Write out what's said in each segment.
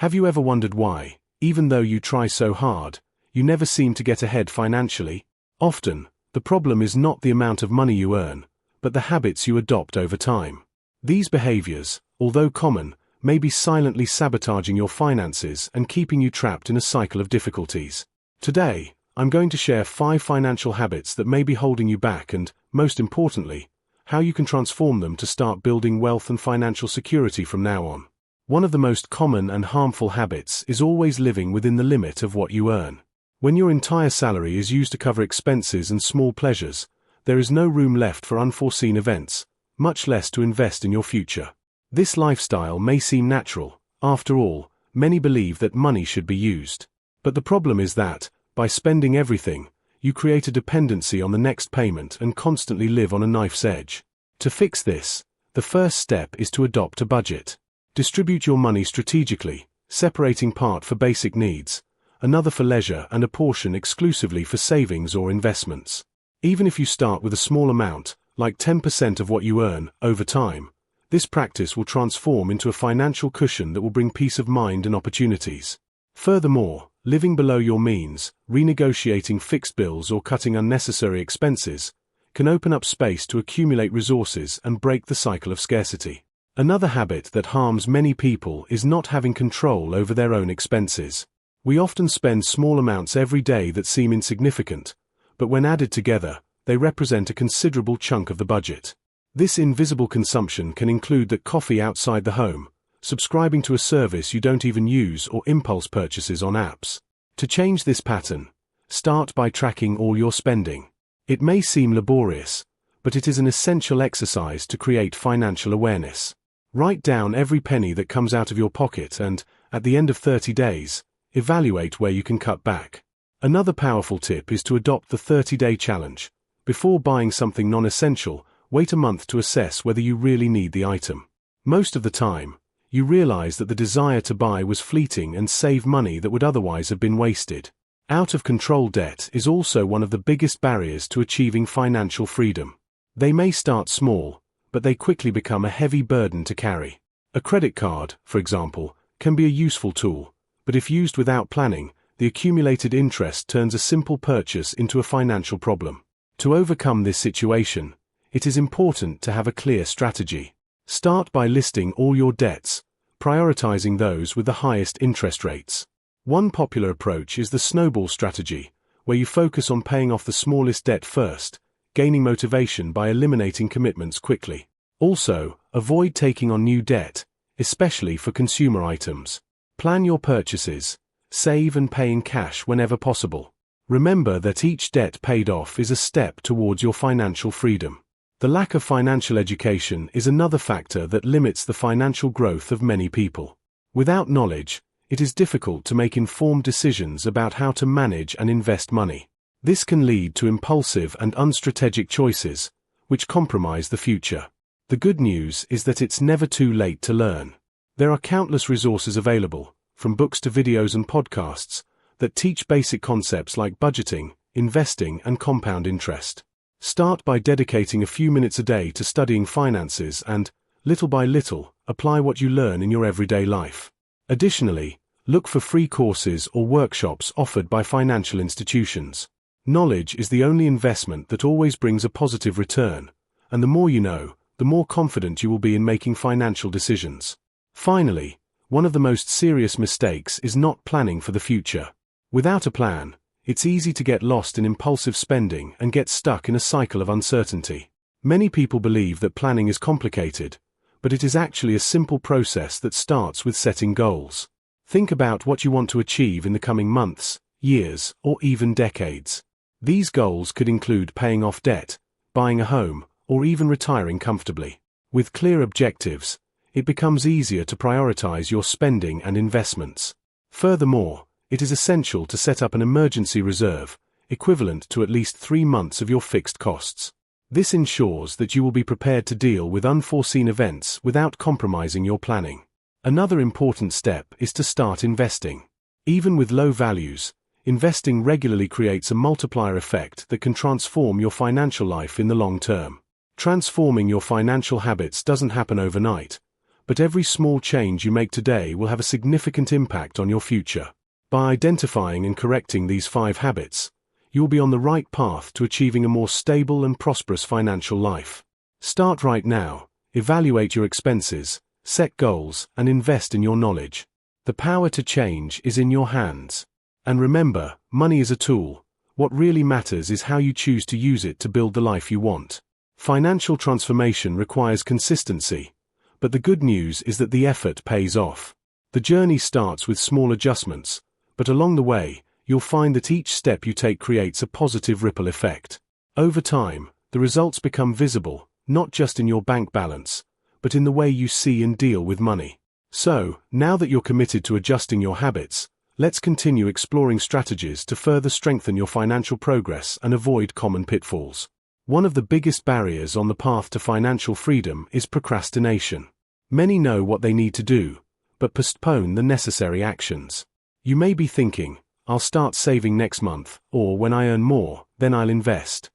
Have you ever wondered why, even though you try so hard, you never seem to get ahead financially? Often, the problem is not the amount of money you earn, but the habits you adopt over time. These behaviors, although common, may be silently sabotaging your finances and keeping you trapped in a cycle of difficulties. Today, I'm going to share 5 financial habits that may be holding you back and, most importantly, how you can transform them to start building wealth and financial security from now on. One of the most common and harmful habits is always living within the limit of what you earn. When your entire salary is used to cover expenses and small pleasures, there is no room left for unforeseen events, much less to invest in your future. This lifestyle may seem natural. After all, many believe that money should be used. But the problem is that, by spending everything, you create a dependency on the next payment and constantly live on a knife's edge. To fix this, the first step is to adopt a budget. Distribute your money strategically, separating part for basic needs, another for leisure and a portion exclusively for savings or investments. Even if you start with a small amount, like 10% of what you earn, over time, this practice will transform into a financial cushion that will bring peace of mind and opportunities. Furthermore, living below your means, renegotiating fixed bills or cutting unnecessary expenses, can open up space to accumulate resources and break the cycle of scarcity. Another habit that harms many people is not having control over their own expenses. We often spend small amounts every day that seem insignificant, but when added together, they represent a considerable chunk of the budget. This invisible consumption can include that coffee outside the home, subscribing to a service you don't even use, or impulse purchases on apps. To change this pattern, start by tracking all your spending. It may seem laborious, but it is an essential exercise to create financial awareness. Write down every penny that comes out of your pocket and, at the end of 30 days, evaluate where you can cut back. Another powerful tip is to adopt the 30-day challenge. Before buying something non-essential, wait a month to assess whether you really need the item. Most of the time, you realize that the desire to buy was fleeting and save money that would otherwise have been wasted. Out-of-control debt is also one of the biggest barriers to achieving financial freedom. They may start small, but they quickly become a heavy burden to carry. A credit card, for example, can be a useful tool, but if used without planning, the accumulated interest turns a simple purchase into a financial problem. To overcome this situation, it is important to have a clear strategy. Start by listing all your debts, prioritizing those with the highest interest rates. One popular approach is the snowball strategy, where you focus on paying off the smallest debt first, gaining motivation by eliminating commitments quickly. Also, avoid taking on new debt, especially for consumer items. Plan your purchases, save and pay in cash whenever possible. Remember that each debt paid off is a step towards your financial freedom. The lack of financial education is another factor that limits the financial growth of many people. Without knowledge, it is difficult to make informed decisions about how to manage and invest money. This can lead to impulsive and unstrategic choices, which compromise the future. The good news is that it's never too late to learn. There are countless resources available, from books to videos and podcasts, that teach basic concepts like budgeting, investing, and compound interest. Start by dedicating a few minutes a day to studying finances and, little by little, apply what you learn in your everyday life. Additionally, look for free courses or workshops offered by financial institutions. Knowledge is the only investment that always brings a positive return, and the more you know, the more confident you will be in making financial decisions. Finally, one of the most serious mistakes is not planning for the future. Without a plan, it's easy to get lost in impulsive spending and get stuck in a cycle of uncertainty. Many people believe that planning is complicated, but it is actually a simple process that starts with setting goals. Think about what you want to achieve in the coming months, years, or even decades. These goals could include paying off debt, buying a home, or even retiring comfortably. With clear objectives, it becomes easier to prioritize your spending and investments. Furthermore, it is essential to set up an emergency reserve, equivalent to at least 3 months of your fixed costs. This ensures that you will be prepared to deal with unforeseen events without compromising your planning. Another important step is to start investing. Even with low values, investing regularly creates a multiplier effect that can transform your financial life in the long term. Transforming your financial habits doesn't happen overnight, but every small change you make today will have a significant impact on your future. By identifying and correcting these 5 habits, you will be on the right path to achieving a more stable and prosperous financial life. Start right now, evaluate your expenses, set goals, and invest in your knowledge. The power to change is in your hands. And remember, money is a tool. What really matters is how you choose to use it to build the life you want. Financial transformation requires consistency, but the good news is that the effort pays off. The journey starts with small adjustments, but along the way, you'll find that each step you take creates a positive ripple effect. Over time, the results become visible, not just in your bank balance, but in the way you see and deal with money. So, now that you're committed to adjusting your habits, let's continue exploring strategies to further strengthen your financial progress and avoid common pitfalls. One of the biggest barriers on the path to financial freedom is procrastination. Many know what they need to do, but postpone the necessary actions. You may be thinking, I'll start saving next month, or when I earn more, then I'll invest.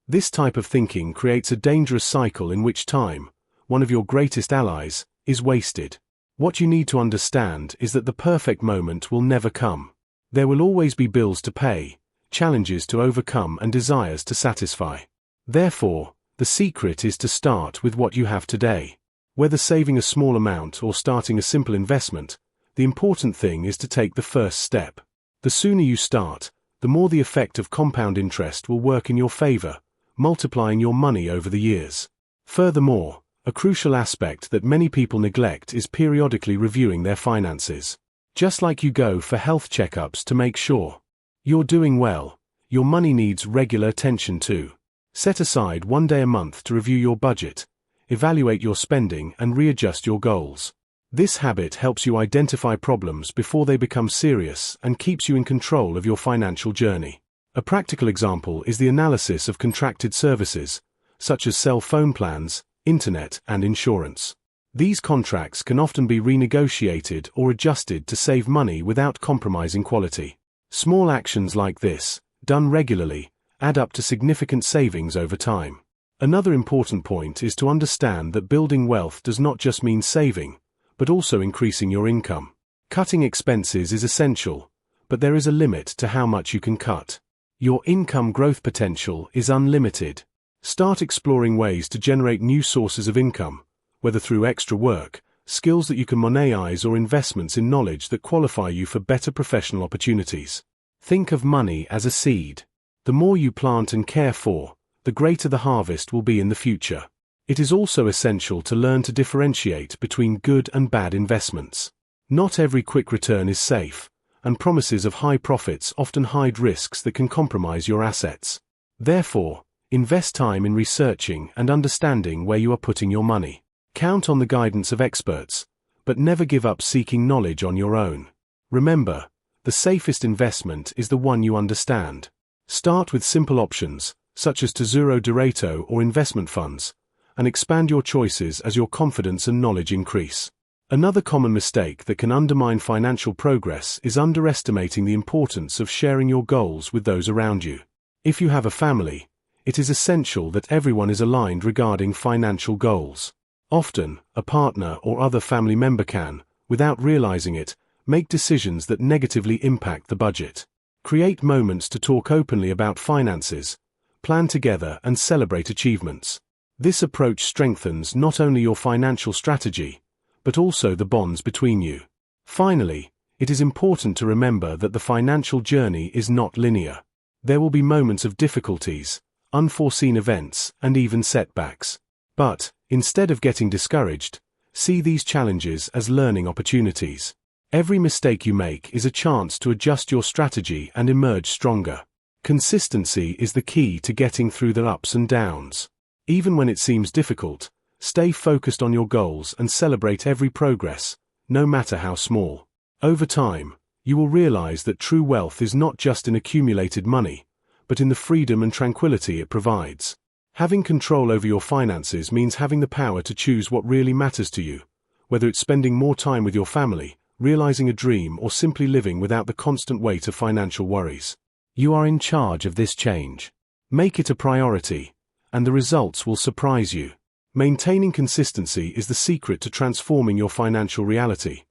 This type of thinking creates a dangerous cycle in which time, one of your greatest allies, is wasted. What you need to understand is that the perfect moment will never come. There will always be bills to pay, challenges to overcome, and desires to satisfy. Therefore, the secret is to start with what you have today. Whether saving a small amount or starting a simple investment, the important thing is to take the first step. The sooner you start, the more the effect of compound interest will work in your favor, multiplying your money over the years. Furthermore, a crucial aspect that many people neglect is periodically reviewing their finances. Just like you go for health checkups to make sure you're doing well, your money needs regular attention too. Set aside one day a month to review your budget, evaluate your spending, and readjust your goals. This habit helps you identify problems before they become serious and keeps you in control of your financial journey. A practical example is the analysis of contracted services, such as cell phone plans, internet, and insurance. These contracts can often be renegotiated or adjusted to save money without compromising quality. Small actions like this, done regularly, add up to significant savings over time. Another important point is to understand that building wealth does not just mean saving, but also increasing your income. Cutting expenses is essential, but there is a limit to how much you can cut. Your income growth potential is unlimited. Start exploring ways to generate new sources of income, whether through extra work, skills that you can monetize, or investments in knowledge that qualify you for better professional opportunities. Think of money as a seed. The more you plant and care for, the greater the harvest will be in the future. It is also essential to learn to differentiate between good and bad investments. Not every quick return is safe, and promises of high profits often hide risks that can compromise your assets. Therefore, invest time in researching and understanding where you are putting your money. Count on the guidance of experts, but never give up seeking knowledge on your own. Remember, the safest investment is the one you understand. Start with simple options, such as Tesoro Direto or investment funds, and expand your choices as your confidence and knowledge increase. Another common mistake that can undermine financial progress is underestimating the importance of sharing your goals with those around you. If you have a family, it is essential that everyone is aligned regarding financial goals. Often, a partner or other family member can, without realizing it, make decisions that negatively impact the budget. Create moments to talk openly about finances, plan together, and celebrate achievements. This approach strengthens not only your financial strategy, but also the bonds between you. Finally, it is important to remember that the financial journey is not linear. There will be moments of difficulties, unforeseen events, and even setbacks. But, instead of getting discouraged, see these challenges as learning opportunities. Every mistake you make is a chance to adjust your strategy and emerge stronger. Consistency is the key to getting through the ups and downs. Even when it seems difficult, stay focused on your goals and celebrate every progress, no matter how small. Over time, you will realize that true wealth is not just in accumulated money, but in the freedom and tranquility it provides. Having control over your finances means having the power to choose what really matters to you, whether it's spending more time with your family, realizing a dream, or simply living without the constant weight of financial worries. You are in charge of this change. Make it a priority, and the results will surprise you. Maintaining consistency is the secret to transforming your financial reality.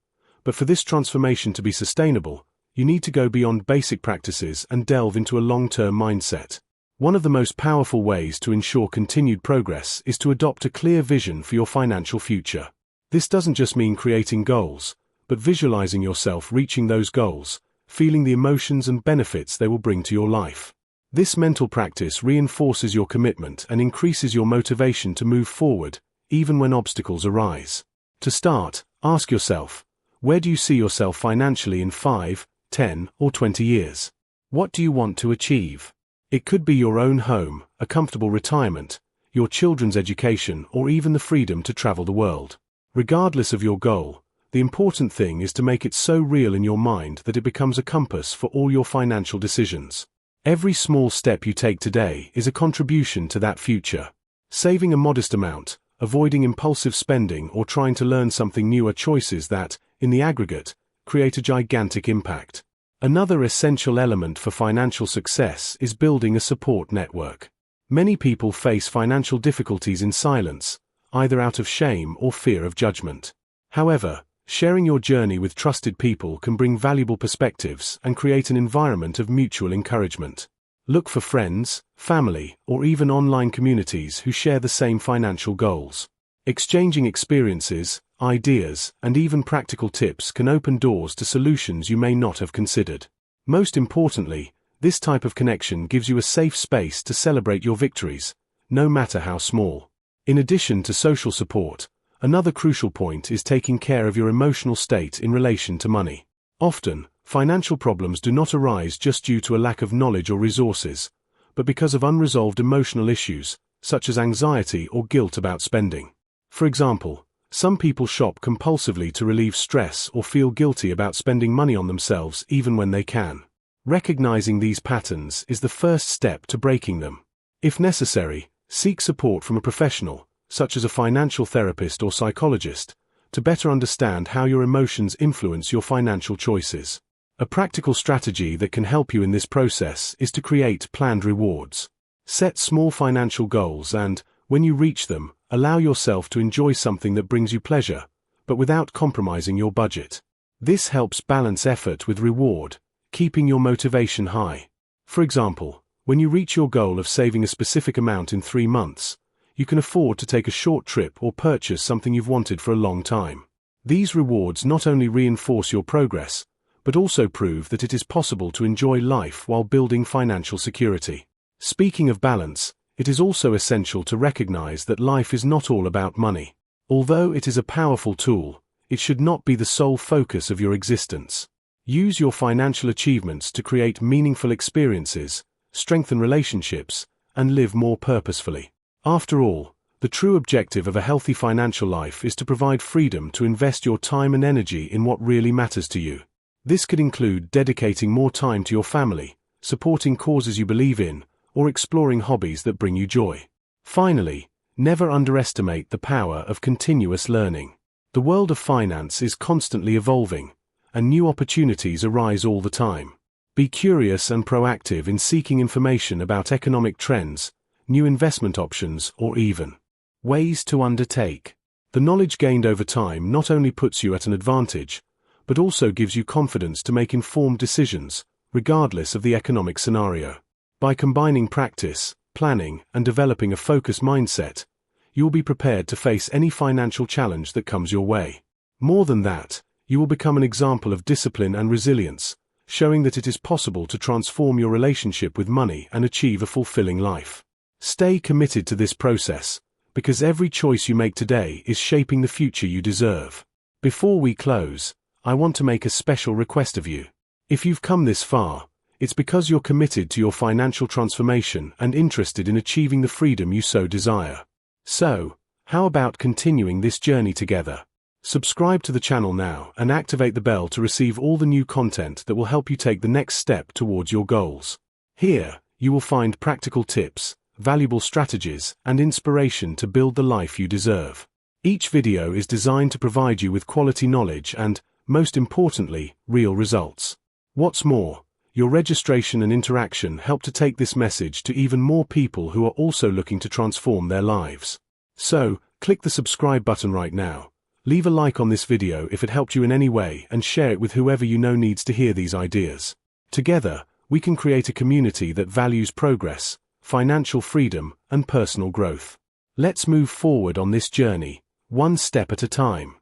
But for this transformation to be sustainable, you need to go beyond basic practices and delve into a long-term mindset. One of the most powerful ways to ensure continued progress is to adopt a clear vision for your financial future. This doesn't just mean creating goals, but visualizing yourself reaching those goals, feeling the emotions and benefits they will bring to your life. This mental practice reinforces your commitment and increases your motivation to move forward, even when obstacles arise. To start, ask yourself, where do you see yourself financially in 5, 10, or 20 years? What do you want to achieve? It could be your own home, a comfortable retirement, your children's education, or even the freedom to travel the world. Regardless of your goal, the important thing is to make it so real in your mind that it becomes a compass for all your financial decisions. Every small step you take today is a contribution to that future. Saving a modest amount, avoiding impulsive spending, or trying to learn something new are choices that, in the aggregate, create a gigantic impact. Another essential element for financial success is building a support network. Many people face financial difficulties in silence, either out of shame or fear of judgment. However, sharing your journey with trusted people can bring valuable perspectives and create an environment of mutual encouragement. Look for friends, family, or even online communities who share the same financial goals. Exchanging experiences, ideas, and even practical tips can open doors to solutions you may not have considered. Most importantly, this type of connection gives you a safe space to celebrate your victories, no matter how small. In addition to social support, another crucial point is taking care of your emotional state in relation to money. Often, financial problems do not arise just due to a lack of knowledge or resources, but because of unresolved emotional issues, such as anxiety or guilt about spending. For example, some people shop compulsively to relieve stress or feel guilty about spending money on themselves even when they can. Recognizing these patterns is the first step to breaking them. If necessary, seek support from a professional, such as a financial therapist or psychologist, to better understand how your emotions influence your financial choices. A practical strategy that can help you in this process is to create planned rewards. Set small financial goals and, when you reach them, allow yourself to enjoy something that brings you pleasure, but without compromising your budget. This helps balance effort with reward, keeping your motivation high. For example, when you reach your goal of saving a specific amount in 3 months, you can afford to take a short trip or purchase something you've wanted for a long time. These rewards not only reinforce your progress, but also prove that it is possible to enjoy life while building financial security. Speaking of balance, it is also essential to recognize that life is not all about money. Although it is a powerful tool, it should not be the sole focus of your existence. Use your financial achievements to create meaningful experiences, strengthen relationships, and live more purposefully. After all, the true objective of a healthy financial life is to provide freedom to invest your time and energy in what really matters to you. This could include dedicating more time to your family, supporting causes you believe in, or exploring hobbies that bring you joy. Finally, never underestimate the power of continuous learning. The world of finance is constantly evolving, and new opportunities arise all the time. Be curious and proactive in seeking information about economic trends, new investment options, or even ways to undertake. The knowledge gained over time not only puts you at an advantage, but also gives you confidence to make informed decisions, regardless of the economic scenario. By combining practice, planning, and developing a focused mindset, you will be prepared to face any financial challenge that comes your way. More than that, you will become an example of discipline and resilience, showing that it is possible to transform your relationship with money and achieve a fulfilling life. Stay committed to this process, because every choice you make today is shaping the future you deserve. Before we close, I want to make a special request of you. If you've come this far, it's because you're committed to your financial transformation and interested in achieving the freedom you so desire. So, how about continuing this journey together? Subscribe to the channel now and activate the bell to receive all the new content that will help you take the next step towards your goals. Here, you will find practical tips, valuable strategies, and inspiration to build the life you deserve. Each video is designed to provide you with quality knowledge and, most importantly, real results. What's more, your registration and interaction help to take this message to even more people who are also looking to transform their lives. So, Click the subscribe button right now. Leave a like on this video if it helped you in any way and share it with whoever you know needs to hear these ideas. Together, we can create a community that values progress, financial freedom, and personal growth. Let's move forward on this journey, one step at a time.